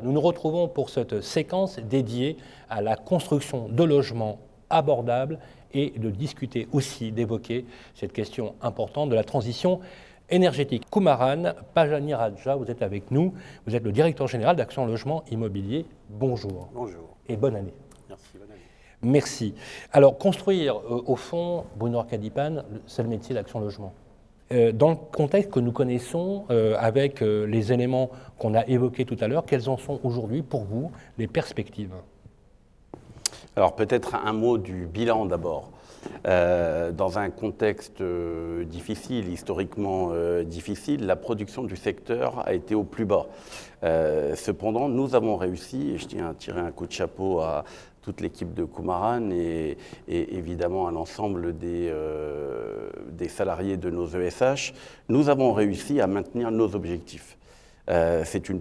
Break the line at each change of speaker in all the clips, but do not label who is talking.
Nous nous retrouvons pour cette séquence dédiée à la construction de logements abordables et de discuter aussi, d'évoquer cette question importante de la transition énergétique. Kumaran Pajani-Raja, vous êtes avec nous, vous êtes le directeur général d'Action Logement Immobilier. Bonjour.
Bonjour.
Et bonne année.
Merci, bonne année.
Merci. Alors, construire, au fond, Bruno Arcadipane, c'est le métier d'Action Logement. Dans le contexte que nous connaissons, avec les éléments qu'on a évoqués tout à l'heure, quelles en sont aujourd'hui pour vous les perspectives?
Alors peut-être un mot du bilan d'abord. Dans un contexte difficile, historiquement difficile, la production du secteur a été au plus bas. Cependant, nous avons réussi, et je tiens à tirer un coup de chapeau à toute l'équipe de Kumaran et évidemment à l'ensemble des salariés de nos ESH, nous avons réussi à maintenir nos objectifs. C'est une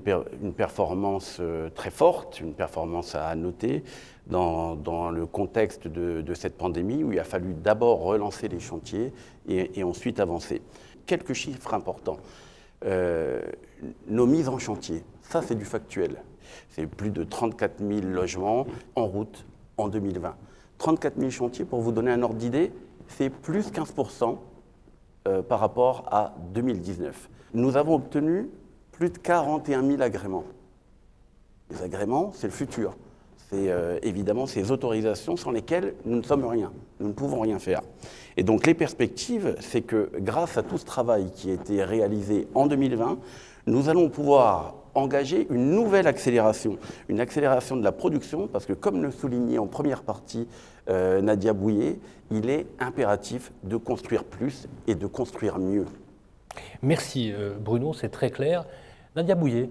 performance très forte, une performance à noter dans le contexte de cette pandémie où il a fallu d'abord relancer les chantiers et ensuite avancer. Quelques chiffres importants. Nos mises en chantier, ça c'est du factuel. C'est plus de 34 000 logements en route en 2020. 34 000 chantiers, pour vous donner un ordre d'idée, c'est plus 15% par rapport à 2019. Nous avons obtenu plus de 41 000 agréments. Les agréments, c'est le futur. C'est évidemment ces autorisations sans lesquelles nous ne sommes rien. Nous ne pouvons rien faire. Et donc les perspectives, c'est que grâce à tout ce travail qui a été réalisé en 2020, nous allons pouvoir engager une nouvelle accélération. Une accélération de la production, parce que comme le soulignait en première partie Nadia Bouyer, il est impératif de construire plus et de construire mieux.
Merci Bruno, c'est très clair. Nadia Bouyer,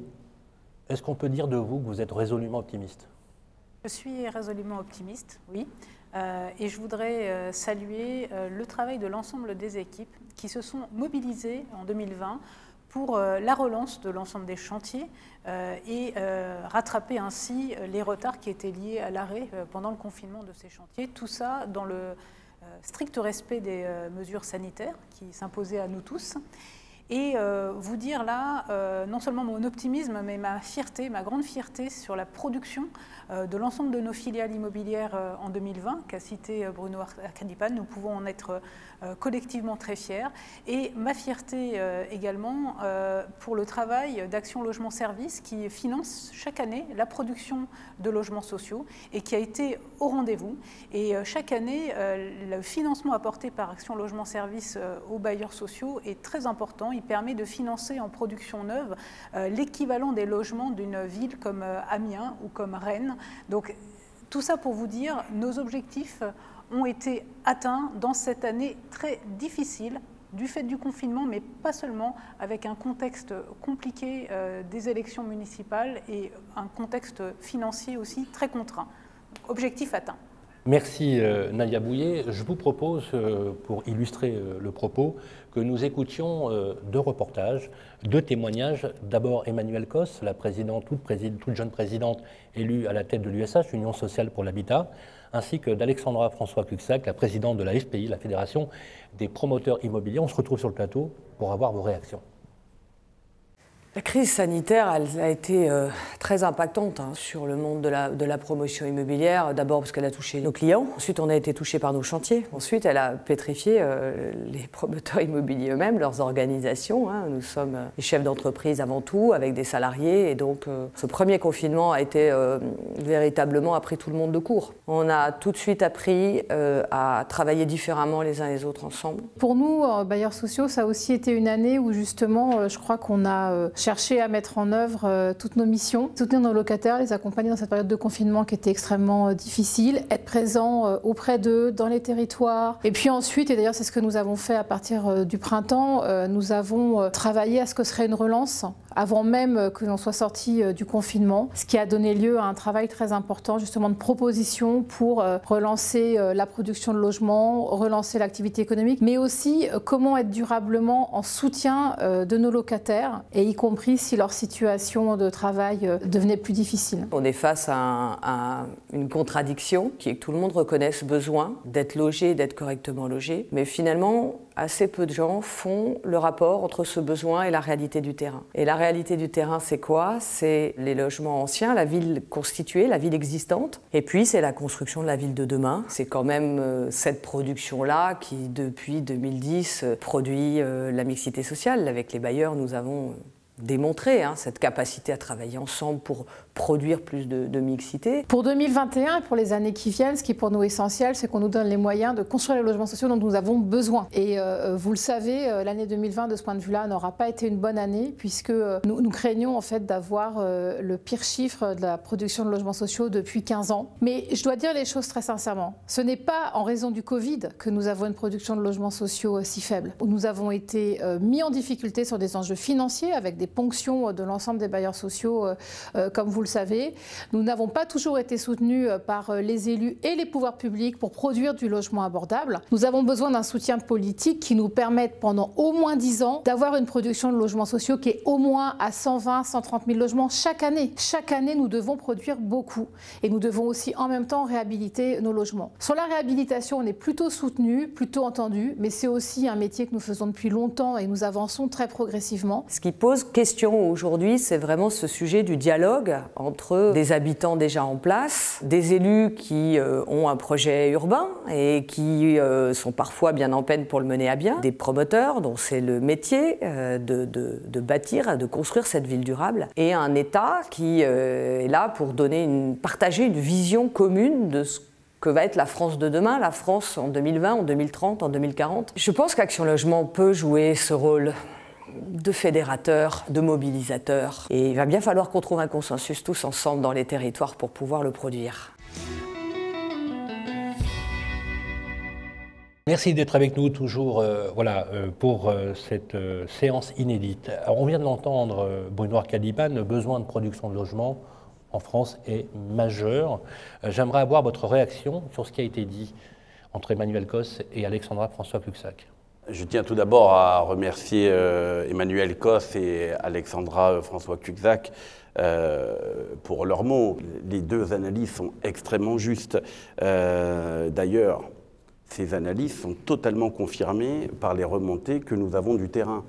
est-ce qu'on peut dire de vous que vous êtes résolument optimiste?
Je suis résolument optimiste, oui. Et je voudrais saluer le travail de l'ensemble des équipes qui se sont mobilisées en 2020 pour la relance de l'ensemble des chantiers et rattraper ainsi les retards qui étaient liés à l'arrêt pendant le confinement de ces chantiers. Tout ça dans le strict respect des mesures sanitaires qui s'imposaient à nous tous. Et vous dire là, non seulement mon optimisme, mais ma fierté, ma grande fierté sur la production de l'ensemble de nos filiales immobilières en 2020, qu'a cité Bruno Arcadipane. Nous pouvons en être collectivement très fiers. Et ma fierté également pour le travail d'Action Logement Service qui finance chaque année la production de logements sociaux et qui a été au rendez-vous. Et chaque année, le financement apporté par Action Logement Service aux bailleurs sociaux est très important. Il permet de financer en production neuve l'équivalent des logements d'une ville comme Amiens ou comme Rennes. Donc tout ça pour vous dire, nos objectifs ont été atteints dans cette année très difficile du fait du confinement, mais pas seulement, avec un contexte compliqué des élections municipales et un contexte financier aussi très contraint. Objectif atteint.
Merci Nadia Bouyer. Je vous propose, pour illustrer le propos, que nous écoutions deux reportages, deux témoignages. D'abord Emmanuelle Cos, la présidente, toute jeune présidente élue à la tête de l'USH, Union sociale pour l'habitat, ainsi que d'Alexandra François-Cuxac, la présidente de la FPI, la Fédération des promoteurs immobiliers. On se retrouve sur le plateau pour avoir vos réactions.
La crise sanitaire, elle a été très impactante sur le monde de la promotion immobilière. D'abord parce qu'elle a touché nos clients. Ensuite, on a été touché par nos chantiers. Ensuite, elle a pétrifié les promoteurs immobiliers eux-mêmes, leurs organisations. Nous sommes des chefs d'entreprise avant tout, avec des salariés. Et donc, ce premier confinement a été véritablement a pris tout le monde de court. On a tout de suite appris à travailler différemment les uns les autres ensemble.
Pour nous, bailleurs sociaux, ça a aussi été une année où justement, je crois qu'on a chercher à mettre en œuvre toutes nos missions, soutenir nos locataires, les accompagner dans cette période de confinement qui était extrêmement difficile, être présent auprès d'eux, dans les territoires. Et puis ensuite, et d'ailleurs c'est ce que nous avons fait à partir du printemps, nous avons travaillé à ce que serait une relance avant même que l'on soit sorti du confinement, ce qui a donné lieu à un travail très important justement de proposition pour relancer la production de logements, relancer l'activité économique, mais aussi comment être durablement en soutien de nos locataires, et y compris si leur situation de travail devenait plus difficile.
On est face à une contradiction qui est que tout le monde reconnaisse ce besoin d'être logé, d'être correctement logé, mais finalement assez peu de gens font le rapport entre ce besoin et la réalité du terrain. Et la réalité du terrain, c'est quoi? C'est les logements anciens, la ville constituée, la ville existante. Et puis, c'est la construction de la ville de demain. C'est quand même cette production-là qui, depuis 2010, produit la mixité sociale. Avec les bailleurs, nous avons démontrer cette capacité à travailler ensemble pour produire plus de mixité.
Pour 2021 et pour les années qui viennent, ce qui est pour nous essentiel, c'est qu'on nous donne les moyens de construire les logements sociaux dont nous avons besoin. Et vous le savez, l'année 2020, de ce point de vue-là, n'aura pas été une bonne année, puisque nous craignons en fait d'avoir le pire chiffre de la production de logements sociaux depuis 15 ans. Mais je dois dire les choses très sincèrement. Ce n'est pas en raison du Covid que nous avons une production de logements sociaux si faible. Nous avons été mis en difficulté sur des enjeux financiers avec des ponctions de l'ensemble des bailleurs sociaux, comme vous le savez. Nous n'avons pas toujours été soutenus par les élus et les pouvoirs publics pour produire du logement abordable. Nous avons besoin d'un soutien politique qui nous permette pendant au moins 10 ans d'avoir une production de logements sociaux qui est au moins à 120 130 000 logements chaque année. Chaque année, nous devons produire beaucoup et nous devons aussi en même temps réhabiliter nos logements. Sur la réhabilitation, on est plutôt soutenu, plutôt entendu, mais c'est aussi un métier que nous faisons depuis longtemps et nous avançons très progressivement.
Ce qui pose question aujourd'hui, c'est vraiment ce sujet du dialogue entre des habitants déjà en place, des élus qui ont un projet urbain et qui sont parfois bien en peine pour le mener à bien, des promoteurs dont c'est le métier de bâtir, de construire cette ville durable, et un État qui est là pour partager une vision commune de ce que va être la France de demain, la France en 2020, en 2030, en 2040. Je pense qu'Action Logement peut jouer ce rôle de fédérateur, de mobilisateur. Et il va bien falloir qu'on trouve un consensus tous ensemble dans les territoires pour pouvoir le produire.
Merci d'être avec nous toujours pour cette séance inédite. Alors, on vient de l'entendre, Bruno Arcadipan, le besoin de production de logements en France est majeur. J'aimerais avoir votre réaction sur ce qui a été dit entre Emmanuel Cos et Alexandra François-Puxac.
Je tiens tout d'abord à remercier Emmanuel Cos et Alexandra François-Cuxac pour leurs mots. Les deux analyses sont extrêmement justes. D'ailleurs, ces analyses sont totalement confirmées par les remontées que nous avons du terrain.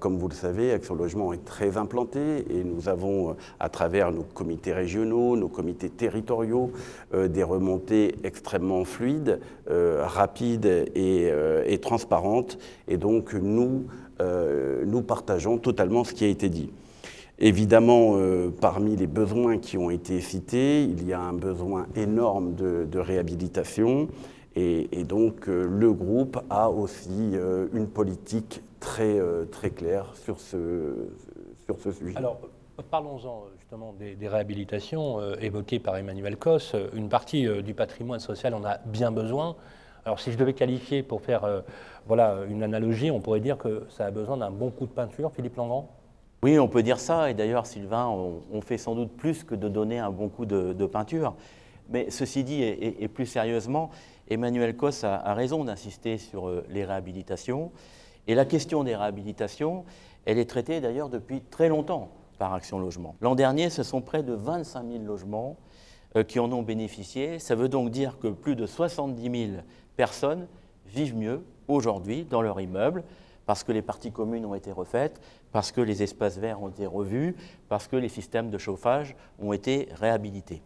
Comme vous le savez, Action Logement est très implanté et nous avons, à travers nos comités régionaux, nos comités territoriaux, des remontées extrêmement fluides, rapides et transparentes. Et donc, nous partageons totalement ce qui a été dit. Évidemment, parmi les besoins qui ont été cités, il y a un besoin énorme de réhabilitation. Et donc, le groupe a aussi une politique très claire sur ce sujet.
Alors, parlons-en justement des réhabilitations évoquées par Emmanuel Cos. Une partie du patrimoine social en a bien besoin. Alors, si je devais qualifier pour faire une analogie, on pourrait dire que ça a besoin d'un bon coup de peinture, Philippe Langrand?
Oui, on peut dire ça. Et d'ailleurs, Sylvain, on fait sans doute plus que de donner un bon coup de peinture. Mais ceci dit, et plus sérieusement, Emmanuel Cos a raison d'insister sur les réhabilitations. Et la question des réhabilitations, elle est traitée d'ailleurs depuis très longtemps par Action Logement. L'an dernier, ce sont près de 25 000 logements qui en ont bénéficié. Ça veut donc dire que plus de 70 000 personnes vivent mieux aujourd'hui dans leur immeuble parce que les parties communes ont été refaites, parce que les espaces verts ont été revus, parce que les systèmes de chauffage ont été réhabilités.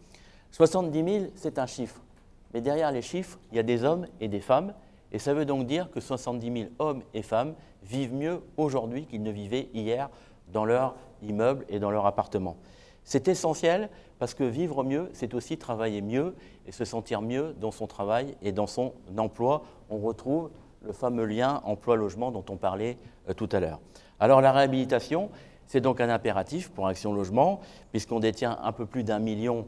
70 000, c'est un chiffre. Mais derrière les chiffres, il y a des hommes et des femmes. Et ça veut donc dire que 70 000 hommes et femmes vivent mieux aujourd'hui qu'ils ne vivaient hier dans leur immeuble et dans leur appartement. C'est essentiel parce que vivre mieux, c'est aussi travailler mieux et se sentir mieux dans son travail et dans son emploi. On retrouve le fameux lien emploi-logement dont on parlait tout à l'heure. Alors la réhabilitation, c'est donc un impératif pour Action Logement puisqu'on détient un peu plus d'1 million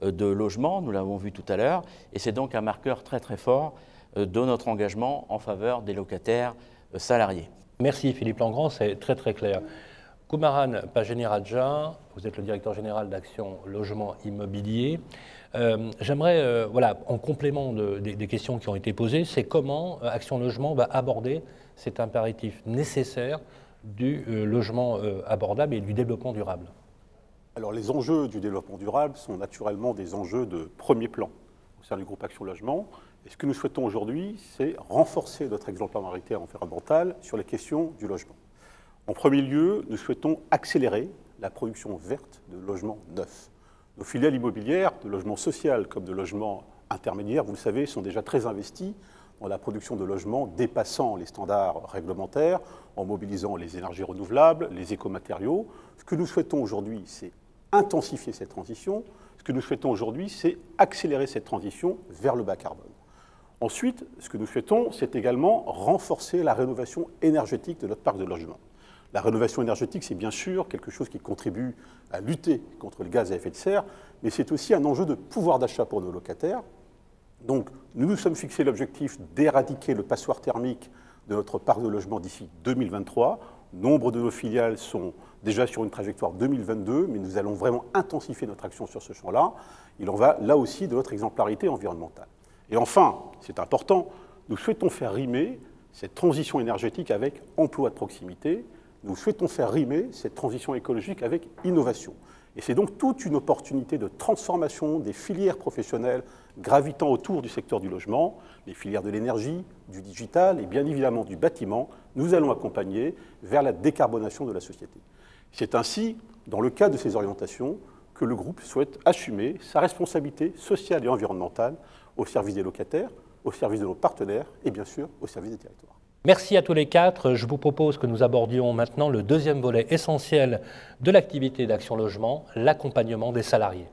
de logements, nous l'avons vu tout à l'heure, et c'est donc un marqueur très fort de notre engagement en faveur des locataires salariés.
Merci Philippe Langrand, c'est très clair. Kumaran Pajeniraja, vous êtes le directeur général d'Action Logement Immobilier. J'aimerais, en complément des questions qui ont été posées, c'est comment Action Logement va aborder cet impératif nécessaire du logement abordable et du développement durable.
Alors les enjeux du développement durable sont naturellement des enjeux de premier plan. au sein du groupe Action Logement. Et ce que nous souhaitons aujourd'hui, c'est renforcer notre exemplarité environnementale sur les questions du logement. En premier lieu, nous souhaitons accélérer la production verte de logements neufs. Nos filiales immobilières, de logement social comme de logement intermédiaire, vous le savez, sont déjà très investies dans la production de logements dépassant les standards réglementaires, en mobilisant les énergies renouvelables, les écomatériaux. Ce que nous souhaitons aujourd'hui, c'est intensifier cette transition. Ce que nous souhaitons aujourd'hui, c'est accélérer cette transition vers le bas carbone. Ensuite, ce que nous souhaitons, c'est également renforcer la rénovation énergétique de notre parc de logements. La rénovation énergétique, c'est bien sûr quelque chose qui contribue à lutter contre les gaz à effet de serre, mais c'est aussi un enjeu de pouvoir d'achat pour nos locataires. Donc, nous nous sommes fixés l'objectif d'éradiquer le passoire thermique de notre parc de logement d'ici 2023. Nombre de nos filiales sont déjà sur une trajectoire 2022, mais nous allons vraiment intensifier notre action sur ce champ-là. Il en va là aussi de notre exemplarité environnementale. Et enfin, c'est important, nous souhaitons faire rimer cette transition énergétique avec emploi de proximité. Nous souhaitons faire rimer cette transition écologique avec innovation. Et c'est donc toute une opportunité de transformation des filières professionnelles gravitant autour du secteur du logement, les filières de l'énergie, du digital et bien évidemment du bâtiment. Nous allons accompagner vers la décarbonation de la société. C'est ainsi, dans le cadre de ces orientations, que le groupe souhaite assumer sa responsabilité sociale et environnementale au service des locataires, au service de nos partenaires et bien sûr au service des territoires.
Merci à tous les quatre. Je vous propose que nous abordions maintenant le deuxième volet essentiel de l'activité d'Action Logement, l'accompagnement des salariés.